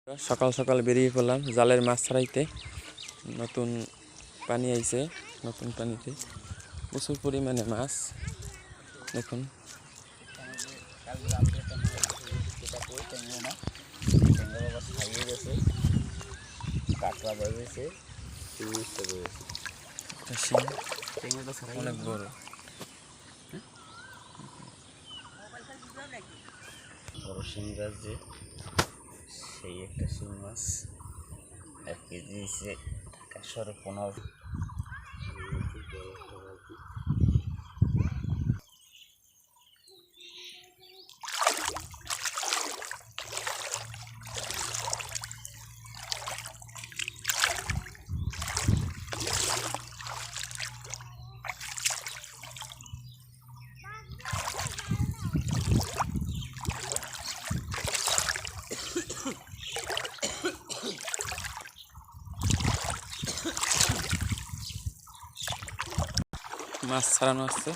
সকাল সকাল বেরিয়ে পড়লাম জালের মাছ ছাড়াইতে। নতুন পানি আইছে, নতুন পানিতে প্রচুর পরিমাণে মাছ। দেখুন অনেক বড় বড় শিং গাছ, যে সেই একটা শিং মাছ 1 কেজি দিয়েছে ঢাকা শহরে 15। মাছ ছাড়ানো আসছে।